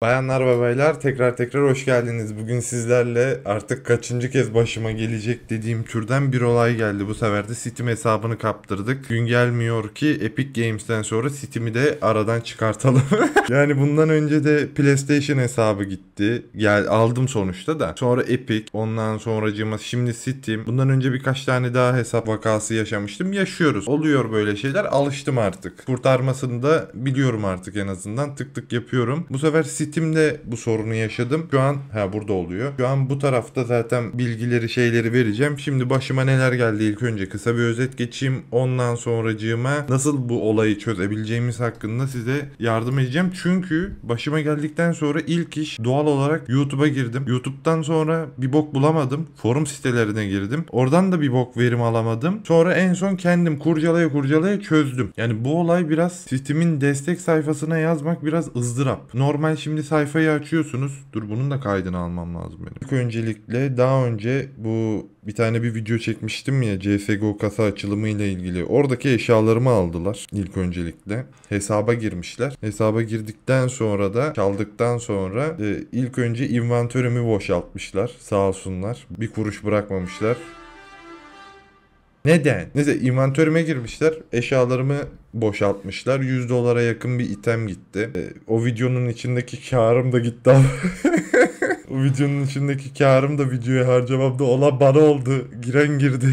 Bayanlar ve baylar tekrar hoş geldiniz. Bugün sizlerle artık kaçıncı kez başıma gelecek dediğim türden bir olay geldi. Bu sefer de Steam hesabını kaptırdık. Gün gelmiyor ki Epic Games'ten sonra Steam'i de aradan çıkartalım. Yani bundan önce de PlayStation hesabı gitti. Aldım sonuçta da. Sonra Epic, ondan sonracığıma şimdi Steam. Bundan önce birkaç tane daha hesap vakası yaşamıştım. Yaşıyoruz. Oluyor böyle şeyler. Alıştım artık. Kurtarmasını da biliyorum artık en azından. Tık tık yapıyorum. Bu sefer Steam'de bu sorunu yaşadım. Şu an burada oluyor. Şu an bu tarafta zaten bilgileri şeyleri vereceğim. Şimdi başıma neler geldi ilk önce kısa bir özet geçeyim. Ondan sonracığıma nasıl bu olayı çözebileceğimiz hakkında size yardım edeceğim. Çünkü başıma geldikten sonra ilk iş doğal olarak YouTube'a girdim. YouTube'dan sonra bir bok bulamadım. Forum sitelerine girdim. Oradan da bir bok verim alamadım. Sonra en son kendim kurcalaya çözdüm. Yani bu olay biraz Steam'in destek sayfasına yazmak biraz ızdırap. Normal şimdi sayfayı açıyorsunuz. Dur bunun da kaydını almam lazım benim. İlk öncelikle daha önce bir video çekmiştim ya CSGO kasa açılımı ile ilgili. Oradaki eşyalarımı aldılar ilk öncelikle. Hesaba girmişler. Hesaba girdikten sonra da çaldıktan sonra ilk önce inventörümü boşaltmışlar. Sağ olsunlar. Bir kuruş bırakmamışlar. Neden? Neyse inventörüme girmişler. Eşyalarımı boşaltmışlar. $100'a yakın bir item gitti. O videonun içindeki karım da gitti ama. O videonun içindeki karım da videoya harcamamda olan bana oldu. Giren girdi.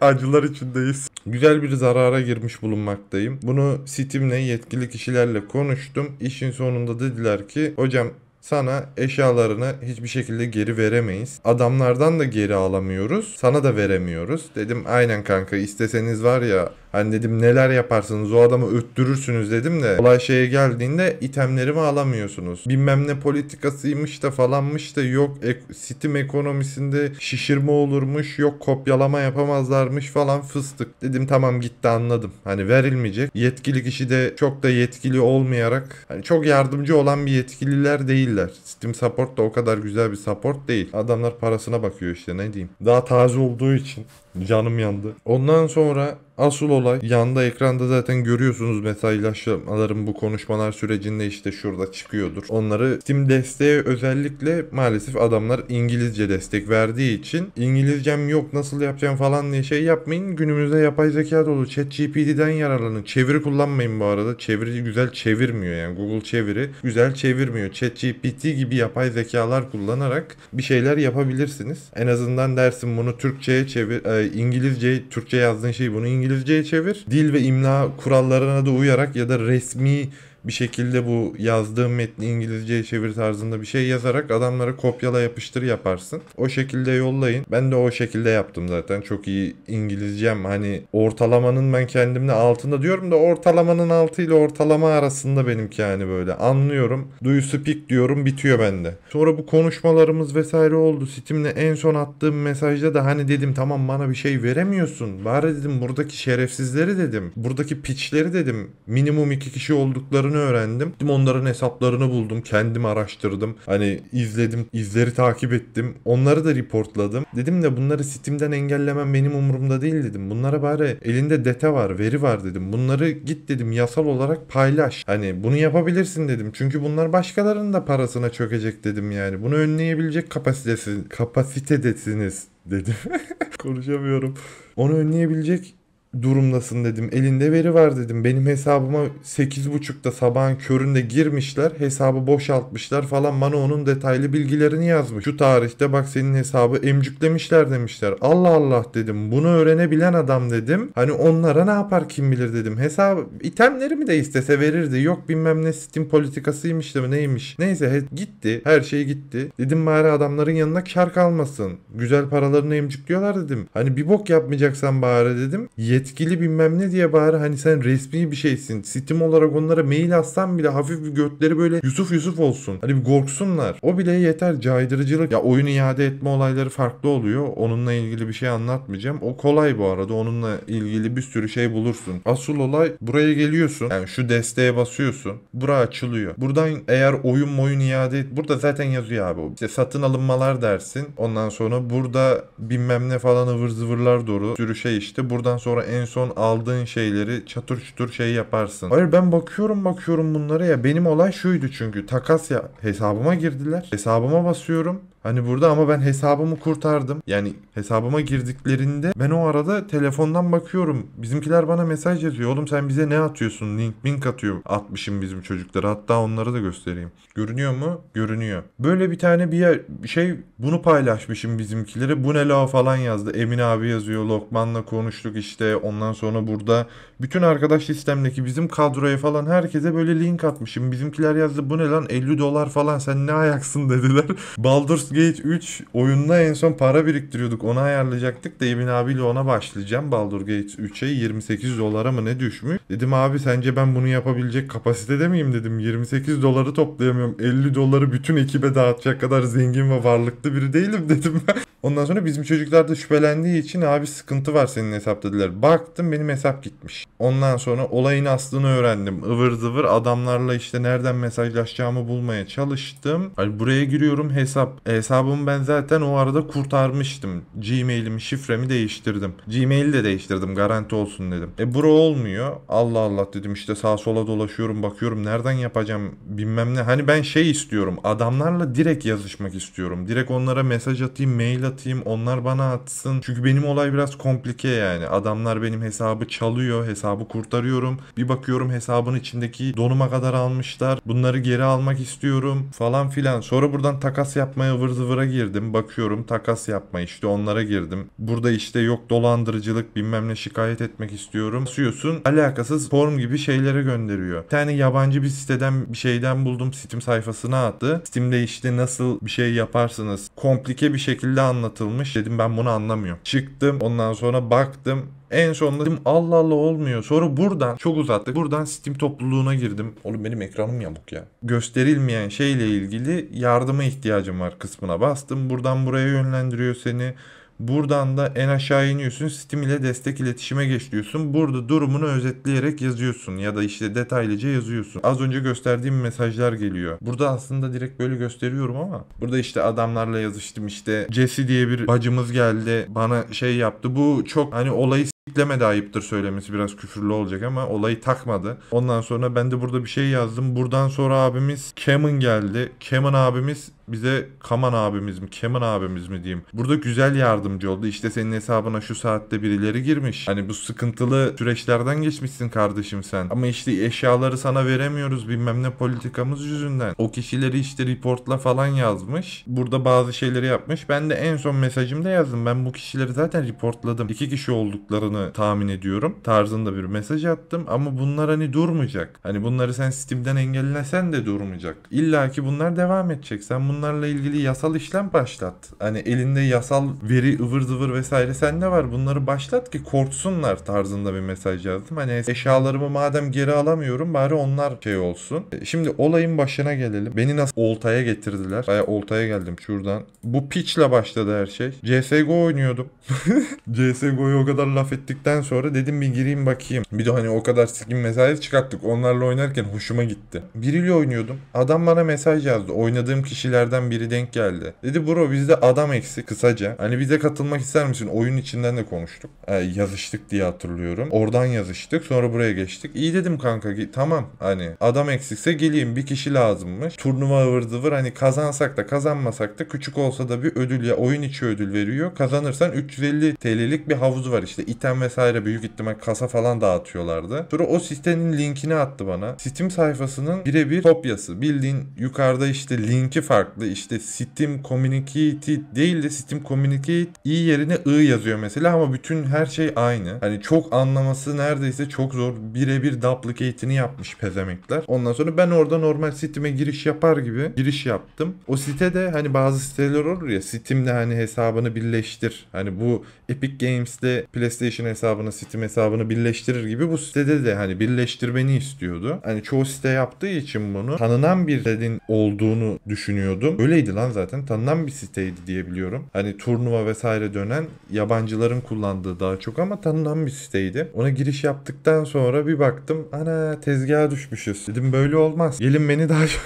Acılar içindeyiz. Güzel bir zarara girmiş bulunmaktayım. Bunu Steam'le yetkili kişilerle konuştum. İşin sonunda dediler ki hocam sana eşyalarını hiçbir şekilde geri veremeyiz. Adamlardan da geri alamıyoruz. Sana da veremiyoruz. Dedim aynen kanka isteseniz var ya hani dedim neler yaparsınız o adamı öttürürsünüz dedim de olay şeye geldiğinde itemlerimi alamıyorsunuz. Bilmem ne politikasıymış da falanmış da yok Steam ekonomisinde şişirme olurmuş yok kopyalama yapamazlarmış falan fıstık. Dedim tamam gitti anladım. Hani verilmeyecek. Yetkili kişi de çok da yetkili olmayarak hani çok yardımcı olan bir yetkililer değiller. Steam support da o kadar güzel bir support değil. Adamlar parasına bakıyor işte ne diyeyim. Daha taze olduğu için canım yandı. Ondan sonra asıl olay yanda ekranda zaten görüyorsunuz mesajlaşmalarım bu konuşmalar sürecinde işte şurada çıkıyordur. Onları Steam desteğe özellikle maalesef adamlar İngilizce destek verdiği için İngilizcem yok nasıl yapacağım falan diye şey yapmayın. Günümüzde yapay zeka dolu. ChatGPT'den yararlanın. Çeviri kullanmayın bu arada. Çeviri güzel çevirmiyor yani. Google çeviri güzel çevirmiyor. ChatGPT gibi yapay zekalar kullanarak bir şeyler yapabilirsiniz. En azından dersin bunu Türkçe'ye çevir. İngilizce, Türkçe yazdığın şeyi bunu İngilizceye çevir. Dil ve imla kurallarına da uyarak ya da resmi bir şekilde bu yazdığım metni İngilizceye çevir tarzında bir şey yazarak adamlara kopyala yapıştır yaparsın. O şekilde yollayın. Ben de o şekilde yaptım zaten. Çok iyi İngilizcem hani ortalamanın ben kendimle altında diyorum da ortalamanın altı ile ortalama arasında benimki yani böyle anlıyorum. Do you speak diyorum bitiyor bende. Sonra bu konuşmalarımız vesaire oldu. Steam'le en son attığım mesajda da hani dedim tamam bana bir şey veremiyorsun. Bari dedim buradaki şerefsizleri dedim. Buradaki piçleri dedim. Minimum 2 kişi olduklarını öğrendim. Onların hesaplarını buldum. Kendim araştırdım. Hani izledim. İzleri takip ettim. Onları da reportladım. Dedim de bunları Steam'den engellemem benim umurumda değil dedim. Bunlara bari elinde data var, veri var dedim. Bunları git dedim yasal olarak paylaş. Hani bunu yapabilirsin dedim. Çünkü bunlar başkalarının da parasına çökecek dedim yani. Bunu önleyebilecek kapasitedesiniz dedim. Konuşamıyorum. Onu önleyebilecek durumdasın dedim. Elinde veri var dedim. Benim hesabıma 8.30'da sabahın köründe girmişler. Hesabı boşaltmışlar falan. Bana onun detaylı bilgilerini yazmış. Şu tarihte bak senin hesabı emcüklemişler demişler. Allah Allah dedim. Bunu öğrenebilen adam dedim. Hani onlara ne yapar kim bilir dedim. Hesabı itemlerimi de istese verirdi. Yok bilmem ne Steam politikasıymış da neymiş. Neyse gitti. Her şey gitti. Dedim bari adamların yanına kar kalmasın. Güzel paralarını emcükliyorlar dedim. Hani bir bok yapmayacaksan bari dedim. Yetkili bilmem ne diye bari hani sen resmi bir şeysin. Steam olarak onlara mail atsan bile hafif bir götleri böyle Yusuf Yusuf olsun. Hani bir korksunlar. O bile yeter caydırıcılık. Ya oyun iade etme olayları farklı oluyor. Onunla ilgili bir şey anlatmayacağım. O kolay bu arada. Onunla ilgili bir sürü şey bulursun. Asıl olay buraya geliyorsun. Yani şu desteğe basıyorsun. Bura açılıyor. Buradan eğer oyun iade et. Burada zaten yazıyor abi. İşte satın alınmalar dersin. Ondan sonra burada bilmem ne falan ıvır zıvırlar doğru. Sürü şey işte. Buradan sonra en son aldığın şeyleri çatır çutur şey yaparsın. Hayır, ben bakıyorum bunlara ya. Benim olay şuydu çünkü. Takas ya, hesabıma girdiler. Hesabıma basıyorum. Hani burada ama ben hesabımı kurtardım. Yani hesabıma girdiklerinde ben o arada telefondan bakıyorum. Bizimkiler bana mesaj yazıyor. Oğlum sen bize ne atıyorsun? Link atıyor. Atmışım bizim çocuklara. Hatta onları da göstereyim. Görünüyor mu? Görünüyor. Böyle bir tane bir şey bunu paylaşmışım bizimkilere. Bu ne la falan yazdı. Emin abi yazıyor. Lokman'la konuştuk işte. Ondan sonra burada bütün arkadaş sistemdeki bizim kadroya falan herkese böyle link atmışım. Bizimkiler yazdı. Bu ne lan? $50 falan. Sen ne ayaksın dediler. Baldur's Gate 3 oyununa en son para biriktiriyorduk. Onu ayarlayacaktık da Emin abiyle ona başlayacağım. Baldur's Gate 3'e $28 mı ne düşmüş? Dedim abi sence ben bunu yapabilecek kapasitede miyim dedim. $28 toplayamıyorum. $50 bütün ekibe dağıtacak kadar zengin ve varlıklı biri değilim dedim ben. Ondan sonra bizim çocuklar da şüphelendiği için abi sıkıntı var senin hesap dediler. Baktım benim hesap gitmiş. Ondan sonra olayın aslını öğrendim. Ivır zıvır adamlarla işte nereden mesajlaşacağımı bulmaya çalıştım. Hani buraya giriyorum hesabımı ben zaten o arada kurtarmıştım. Gmail'imi şifremi değiştirdim. Gmail'i de değiştirdim garanti olsun dedim. Bura olmuyor. Allah Allah dedim işte sağa sola dolaşıyorum bakıyorum nereden yapacağım bilmem ne. Hani ben şey istiyorum adamlarla direkt yazışmak istiyorum. Direkt onlara mesaj atayım mail atayım onlar bana atsın. Çünkü benim olay biraz komplike yani. Adamlar benim hesabı çalıyor. Hesabı kurtarıyorum. Bir bakıyorum hesabın içindeki donuma kadar almışlar. Bunları geri almak istiyorum falan filan. Sonra buradan takas yapmaya ıvır zıvıra girdim. Bakıyorum takas yapma işte onlara girdim. Burada işte yok dolandırıcılık bilmem ne şikayet etmek istiyorum. Basıyorsun alakasız form gibi şeylere gönderiyor. Bir tane yabancı bir siteden bir şeyden buldum. Steam sayfasına attı. Steam'de işte nasıl bir şey yaparsınız. Komplike bir şekilde anlatılmış. Dedim ben bunu anlamıyorum. Çıktım ondan sonra baktım. En sonunda dedim Allah Allah olmuyor. Sonra buradan çok uzattık. Buradan Steam topluluğuna girdim. Oğlum benim ekranım yamuk ya. Gösterilmeyen şeyle ilgili yardıma ihtiyacım var kısmına bastım. Buradan buraya yönlendiriyor seni. Buradan da en aşağı iniyorsun. Steam ile destek iletişime geç diyorsun. Burada durumunu özetleyerek yazıyorsun. Ya da işte detaylıca yazıyorsun. Az önce gösterdiğim mesajlar geliyor. Burada aslında direkt böyle gösteriyorum ama. Burada işte adamlarla yazıştım. İşte Jesse diye bir bacımız geldi. Bana şey yaptı. Bu çok hani olayı siklemedi ayıptır söylemesi biraz küfürlü olacak ama olayı takmadı. Ondan sonra ben de burada bir şey yazdım. Buradan sonra abimiz Cameron geldi. Cameron abimiz bize Kaman abimiz mi Keman abimiz mi diyeyim. Burada güzel yardımcı oldu. İşte senin hesabına şu saatte birileri girmiş. Hani bu sıkıntılı süreçlerden geçmişsin kardeşim sen. Ama işte eşyaları sana veremiyoruz bilmem ne politikamız yüzünden. O kişileri işte reportla falan yazmış. Burada bazı şeyleri yapmış. Ben de en son mesajımda yazdım. Ben bu kişileri zaten reportladım. 2 kişi olduklarını tahmin ediyorum. Tarzında bir mesaj attım. Ama bunlar hani durmayacak. Hani bunları sen Steam'den engellesen de durmayacak. İlla ki bunlar devam edecek. Sen bunlarla ilgili yasal işlem başlat. Hani elinde yasal veri ıvır zıvır vesaire sende var. Bunları başlat ki korksunlar tarzında bir mesaj yazdım. Hani eşyalarımı madem geri alamıyorum bari onlar şey olsun. Şimdi olayın başına gelelim. Beni nasıl oltaya getirdiler? Baya oltaya geldim şuradan. Bu pitch'le başladı her şey. CSGO oynuyordum. CSGO'yu o kadar laf ettikten sonra dedim bir gireyim bakayım. Bir de hani o kadar skin mesai çıkarttık. Onlarla oynarken hoşuma gitti. Biriyle oynuyordum. Adam bana mesaj yazdı. Oynadığım kişilerden biri denk geldi. Dedi bro bizde adam eksik kısaca. Hani bize katılmak ister misin? Oyun içinden de konuştuk. Yazıştık diye hatırlıyorum. Oradan yazıştık. Sonra buraya geçtik. İyi dedim kanka tamam hani adam eksikse geleyim bir kişi lazımmış. Turnuva ıvır zıvır hani kazansak da kazanmasak da küçük olsa da bir ödül ya oyun içi ödül veriyor. Kazanırsan 350 TL'lik bir havuzu var işte item vesaire büyük ihtimal kasa falan dağıtıyorlardı. Sonra o sitenin linkini attı bana. Steam sayfasının birebir kopyası. Bildiğin yukarıda işte linki farklı. İşte Steam Communicate değil de Steam Communicate i yerine I yazıyor mesela ama bütün her şey aynı. Hani çok anlaması neredeyse çok zor. Birebir duplicate'ini yapmış pezemekler. Ondan sonra ben orada normal Steam'e giriş yapar gibi giriş yaptım. O sitede hani bazı siteler olur ya Steam'de hani hesabını birleştir. Hani bu Epic Games'te PlayStation hesabını Steam hesabını birleştirir gibi bu sitede de hani birleştirmeni istiyordu. Hani çoğu site yaptığı için bunu tanınan bir sitenin olduğunu düşünüyordum. Öyleydi lan zaten. Tanınan bir siteydi diye biliyorum. Hani turnuva vesaire dönen yabancıların kullandığı daha çok ama tanınan bir siteydi. Ona giriş yaptıktan sonra bir baktım. Ana tezgaha düşmüşüz. Dedim böyle olmaz. Gelin beni daha çok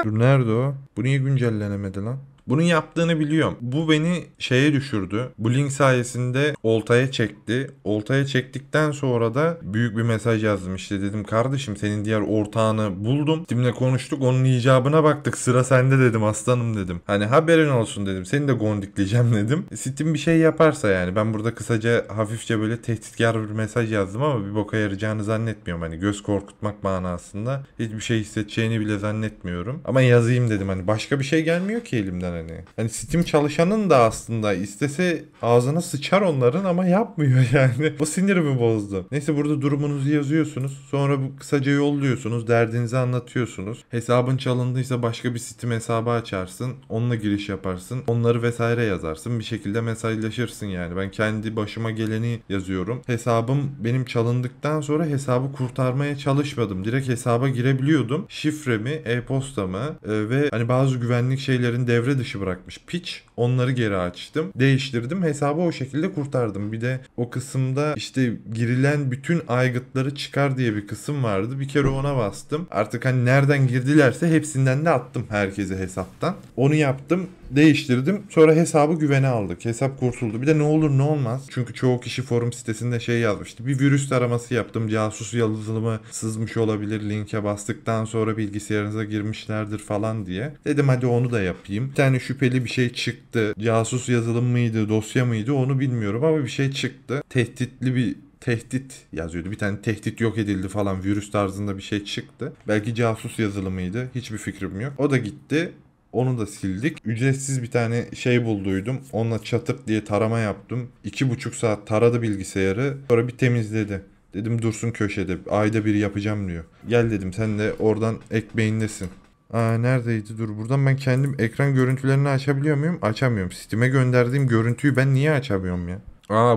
Dur nerede o? Bu niye güncellenemedi lan? Bunun yaptığını biliyorum. Bu beni şeye düşürdü. Bu link sayesinde oltaya çekti. Oltaya çektikten sonra da büyük bir mesaj yazdım. İşte dedim kardeşim senin diğer ortağını buldum. Steam'le konuştuk. Onun icabına baktık. Sıra sende dedim aslanım dedim. Hani haberin olsun dedim. Seni de gondikleyeceğim dedim. Steam bir şey yaparsa yani. Ben burada kısaca hafifçe böyle tehditkar bir mesaj yazdım ama bir boka yarayacağını zannetmiyorum. Hani göz korkutmak manasında. Hiçbir şey hissedeceğini bile zannetmiyorum. Ama yazayım dedim. Hani başka bir şey gelmiyor ki elimden hani. Hani Steam çalışanın da aslında istese ağzına sıçar onların ama yapmıyor yani. O sinirimi bozdu. Neyse burada durumunuzu yazıyorsunuz. Sonra bu kısaca yolluyorsunuz. Derdinizi anlatıyorsunuz. Hesabın çalındıysa başka bir Steam hesabı açarsın. Onunla giriş yaparsın. Onları vesaire yazarsın. Bir şekilde mesajlaşırsın yani. Ben kendi başıma geleni yazıyorum. Hesabım benim çalındıktan sonra hesabı kurtarmaya çalışmadım. Direkt hesaba girebiliyordum. Şifremi, e-postamı ve hani bazı güvenlik şeylerin devre dışı bırakmış piç. Onları geri açtım. Değiştirdim. Hesabı o şekilde kurtardım. Bir de o kısımda işte girilen bütün aygıtları çıkar diye bir kısım vardı. Bir kere ona bastım. Artık hani nereden girdilerse hepsinden de attım herkese hesaptan. Onu yaptım. Değiştirdim. Sonra hesabı güvene aldık. Hesap kurtuldu. Bir de ne olur ne olmaz. Çünkü çoğu kişi forum sitesinde şey yazmıştı. Bir virüs taraması yaptım. Casus yazılımı sızmış olabilir. Linke bastıktan sonra bilgisayarınıza girmişlerdir falan diye. Dedim hadi onu da yapayım. Bir tane şüpheli bir şey çıktı. Casus yazılım mıydı, dosya mıydı onu bilmiyorum ama bir şey çıktı. Tehditli bir tehdit yazıyordu. Bir tane tehdit yok edildi falan virüs tarzında bir şey çıktı. Belki casus yazılımıydı. Hiçbir fikrim yok. O da gitti. Onu da sildik. Ücretsiz bir tane şey bulduydum. Onunla çatırt diye tarama yaptım. 2,5 saat taradı bilgisayarı. Sonra bir temizledi. Dedim dursun köşede. Ayda bir yapacağım diyor. Gel dedim sen de oradan ekmeğindesin. Neredeydi? Dur buradan ben kendim ekran görüntülerini açabiliyor muyum? Açamıyorum. Steam'e gönderdiğim görüntüyü ben niye açamıyorum ya?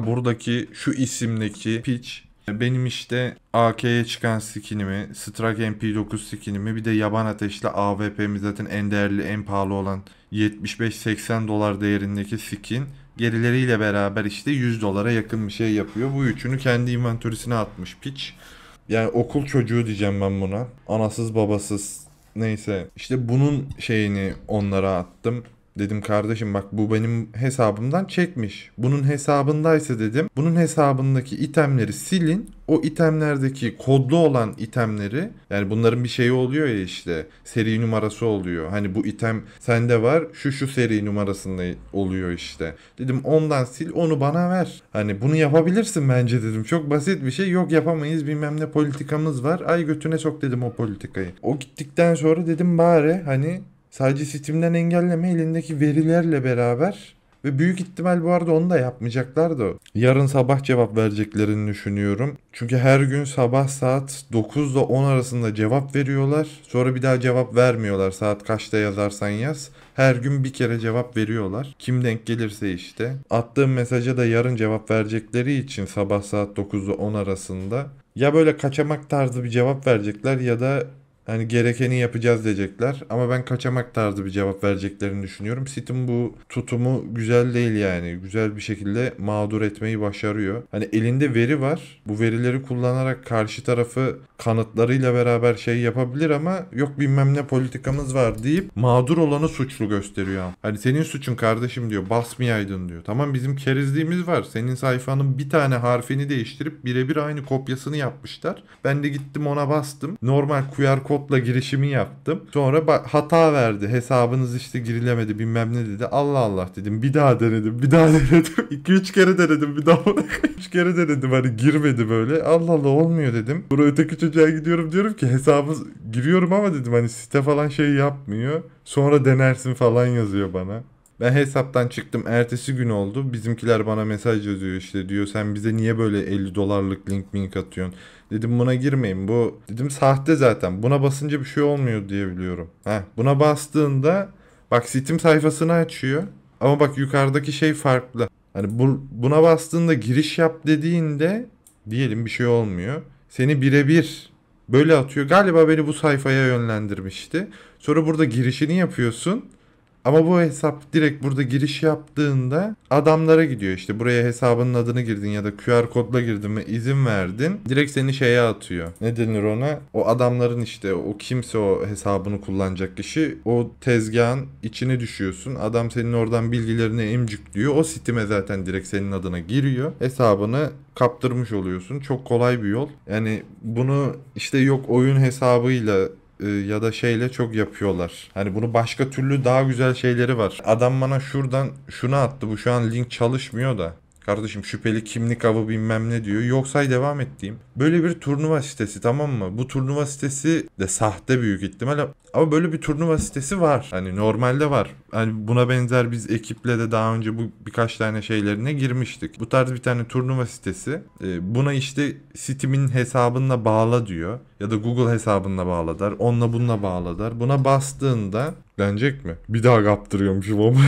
Buradaki şu isimdeki piç benim işte AK'ye çıkan skinimi, Strike MP9 skinimi bir de yaban ateşli AWP'mi zaten en değerli en pahalı olan 75-80 dolar değerindeki skin gerileriyle beraber işte 100 dolara yakın bir şey yapıyor. Bu üçünü kendi inventörüsüne atmış piç. Yani okul çocuğu diyeceğim ben buna. Anasız babasız. Neyse işte bunun şeyini onlara attım. Dedim kardeşim bak bu benim hesabımdan çekmiş. Bunun hesabındaysa dedim. Bunun hesabındaki itemleri silin. O itemlerdeki kodlu olan itemleri yani bunların bir şeyi oluyor ya işte seri numarası oluyor. Hani bu item sende var şu seri numarasında oluyor işte. Dedim ondan sil onu bana ver. Hani bunu yapabilirsin bence dedim. Çok basit bir şey yok yapamayız bilmem ne politikamız var. Ay götüne sok dedim o politikayı. O gittikten sonra dedim bari hani sadece Steam'den engelleme elindeki verilerle beraber ve büyük ihtimal bu arada onu da yapmayacaklar da yarın sabah cevap vereceklerini düşünüyorum. Çünkü her gün sabah saat 9 ile 10 arasında cevap veriyorlar. Sonra bir daha cevap vermiyorlar saat kaçta yazarsan yaz. Her gün bir kere cevap veriyorlar. Kim denk gelirse işte. Attığım mesaja da yarın cevap verecekleri için sabah saat 9 ile 10 arasında ya böyle kaçamak tarzı bir cevap verecekler ya da hani gerekeni yapacağız diyecekler. Ama ben kaçamak tarzı bir cevap vereceklerini düşünüyorum. Steam bu tutumu güzel değil yani. Güzel bir şekilde mağdur etmeyi başarıyor. Hani elinde veri var. Bu verileri kullanarak karşı tarafı kanıtlarıyla beraber şey yapabilir ama yok bilmem ne politikamız var deyip mağdur olanı suçlu gösteriyor. Hani senin suçun kardeşim diyor. Basmayaydın diyor. Tamam bizim kerizliğimiz var. Senin sayfanın bir tane harfini değiştirip birebir aynı kopyasını yapmışlar. Ben de gittim ona bastım. Normal QR kodla girişimi yaptım. Sonra hata verdi. Hesabınız işte girilemedi bilmem ne dedi. Allah Allah dedim. Bir daha denedim. Bir daha denedim. 2-3 kere denedim. Bir daha 3 kere denedim. Hani girmedi böyle. Allah Allah olmuyor dedim. Sonra öteki çocuğa gidiyorum diyorum ki hesabı giriyorum ama dedim hani site falan şey yapmıyor. Sonra denersin falan yazıyor bana. Ben hesaptan çıktım. Ertesi gün oldu. Bizimkiler bana mesaj yazıyor işte diyor sen bize niye böyle 50 dolarlık link atıyorsun. Dedim buna girmeyin. Bu dedim sahte zaten. Buna basınca bir şey olmuyor diye biliyorum. Buna bastığında bak Steam sayfasını açıyor. Ama bak yukarıdaki şey farklı. Hani buna bastığında giriş yap dediğinde diyelim bir şey olmuyor. Seni birebir böyle atıyor. Galiba beni bu sayfaya yönlendirmişti. Sonra burada girişini yapıyorsun. Ama bu hesap direkt burada giriş yaptığında adamlara gidiyor. İşte buraya hesabının adını girdin ya da QR kodla girdin ve izin verdin. Direkt seni şeye atıyor. Ne denir ona? O adamların işte o kimse o hesabını kullanacak kişi o tezgahın içine düşüyorsun. Adam senin oradan bilgilerini emcikliyor. O siteme zaten direkt senin adına giriyor. Hesabını kaptırmış oluyorsun. Çok kolay bir yol. Yani bunu işte yok oyun hesabıyla ya da şeyle çok yapıyorlar. Hani bunu başka türlü daha güzel şeyleri var. Adam bana şuradan şunu attı. Bu şu an link çalışmıyor da. Kardeşim şüpheli kimlik avı bilmem ne diyor. Yoksa devam ettiğim. Böyle bir turnuva sitesi, tamam mı? Bu turnuva sitesi de sahte büyük ihtimal. Ama böyle bir turnuva sitesi var. Hani normalde var. Hani buna benzer biz ekiple de daha önce bu birkaç tane şeylerine girmiştik. Bu tarz bir tane turnuva sitesi. Buna işte Steam'in hesabınla bağla diyor. Ya da Google hesabınla bağla der. Onunla bununla bağla der. Buna bastığında denecek mi? Bir daha kaptırıyormuşum ama.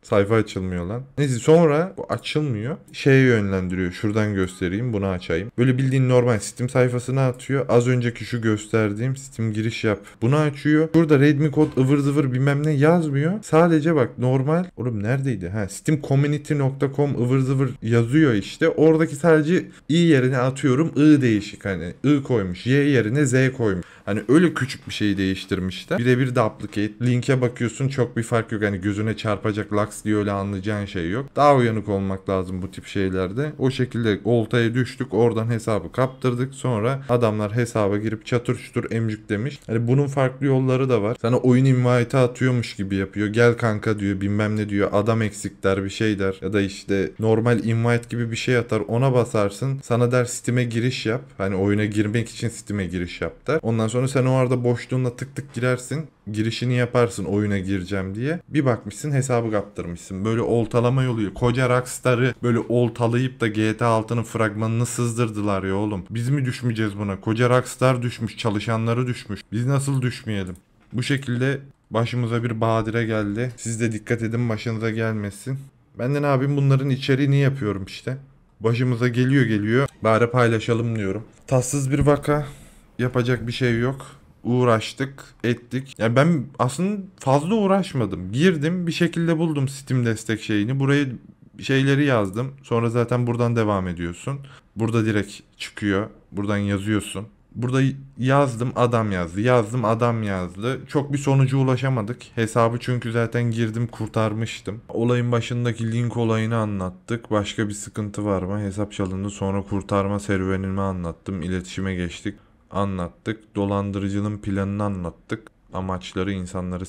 Sayfa açılmıyor lan. Neyse sonra o açılmıyor. Şeye yönlendiriyor. Şuradan göstereyim. Bunu açayım. Böyle bildiğin normal Steam sayfasına atıyor. Az önceki şu gösterdiğim Steam giriş yap. Bunu açıyor. Burada readme kod ıvır zıvır bilmem ne yazmıyor. Sadece bak normal. Oğlum neredeydi? Ha, steamcommunity.com ıvır zıvır yazıyor işte. Oradaki sadece i yerine atıyorum I değişik. Hani I koymuş. Y yerine Z koymuş. Hani öyle küçük bir şeyi değiştirmişler. Birebir de applicate. Linke bakıyorsun çok bir fark yok. Hani gözüne çarpacak laks diye öyle anlayacağın şey yok. Daha uyanık olmak lazım bu tip şeylerde. O şekilde oltaya düştük. Oradan hesabı kaptırdık. Sonra adamlar hesaba girip çatır çutur emcüklemiş. Hani bunun farklı yolları da var. Sana oyun invite'ı atıyormuş gibi yapıyor. Gel kanka diyor, bilmem ne diyor. Adam eksik der, bir şey der. Ya da işte normal invite gibi bir şey atar. Ona basarsın. Sana der Steam'e giriş yap. Hani oyuna girmek için Steam'e giriş yap der. Ondan sonra sen o arada boşluğunda tık tık girersin. Girişini yaparsın oyuna gireceğim diye. Bir bakmışsın hesabı kaptırmışsın. Böyle oltalama yolu. Koca Rockstar'ı böyle oltalayıp da GTA 6'nın fragmanını sızdırdılar ya oğlum. Biz mi düşmeyeceğiz buna? Koca Rockstar düşmüş. Çalışanları düşmüş. Biz nasıl düşmeyelim? Bu şekilde başımıza bir badire geldi. Siz de dikkat edin başınıza gelmesin. Ben de ne yapayım, bunların içeriğini yapıyorum işte. Başımıza geliyor. Bari paylaşalım diyorum. Tatsız bir vaka. Yapacak bir şey yok. Uğraştık, ettik. Yani ben aslında fazla uğraşmadım. Girdim, bir şekilde buldum Steam destek şeyini. Buraya şeyleri yazdım. Sonra zaten buradan devam ediyorsun. Burada direkt çıkıyor. Buradan yazıyorsun. Burada yazdım, adam yazdı. Yazdım, adam yazdı. Çok bir sonuca ulaşamadık. Hesabı çünkü zaten girdim, kurtarmıştım. Olayın başındaki link olayını anlattık. Başka bir sıkıntı var mı? Hesap çalındı. Sonra kurtarma serüvenimi anlattım. İletişime geçtik. Anlattık. Dolandırıcının planını anlattık. Amaçları insanları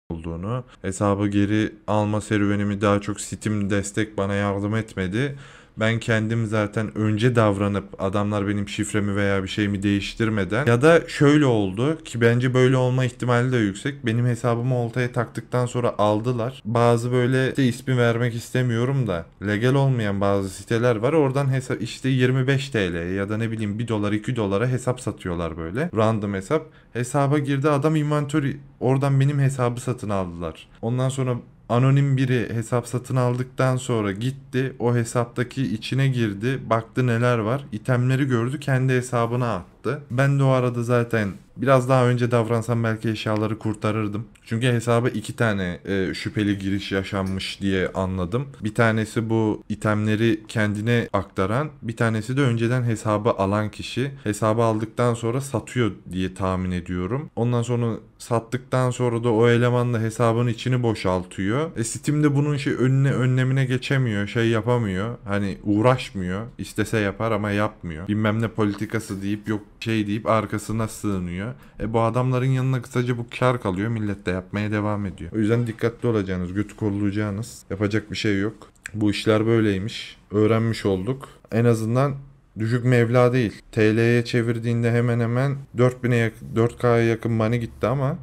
olduğunu. Hesabı geri alma serüvenimi daha çok Steam destek bana yardım etmedi. Ben kendim zaten önce davranıp adamlar benim şifremi veya bir şeyimi değiştirmeden ya da şöyle oldu ki bence böyle olma ihtimali de yüksek. Benim hesabımı oltaya taktıktan sonra aldılar. Bazı böyle işte ismi vermek istemiyorum da legal olmayan bazı siteler var. Oradan hesap işte 25 TL ya da ne bileyim 1 dolar 2 dolara hesap satıyorlar böyle. Random hesap. Hesaba girdi adam, inventörü oradan benim hesabı satın aldılar. Ondan sonra anonim biri hesap satın aldıktan sonra gitti, o hesaptaki içine girdi, baktı neler var, itemleri gördü, kendi hesabına attı. Ben de o arada zaten biraz daha önce davransam belki eşyaları kurtarırdım. Çünkü hesaba 2 tane şüpheli giriş yaşanmış diye anladım. Bir tanesi bu itemleri kendine aktaran, bir tanesi de önceden hesabı alan kişi. Hesabı aldıktan sonra satıyor diye tahmin ediyorum. Ondan sonra sattıktan sonra da o elemanla hesabın içini boşaltıyor. Steam'de bunun önlemine geçemiyor, şey yapamıyor. Hani uğraşmıyor. İstese yapar ama yapmıyor. Bilmem ne politikası deyip yok şey deyip arkasına sığınıyor. Bu adamların yanına kısaca bu kar kalıyor. Millet de yapmaya devam ediyor. O yüzden dikkatli olacaksınız. Götü kollayacağınız. Yapacak bir şey yok. Bu işler böyleymiş. Öğrenmiş olduk. En azından düşük meblağ değil. TL'ye çevirdiğinde hemen hemen 4K'ya yakın money gitti ama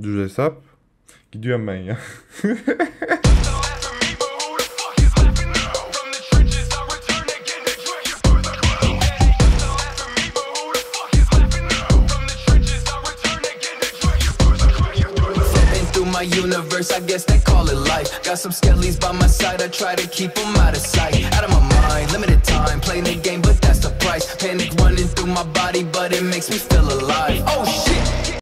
düz hesap. Gidiyorum ben ya. My universe, I guess they call it life. Got some skellies by my side, I try to keep them out of sight. Out of my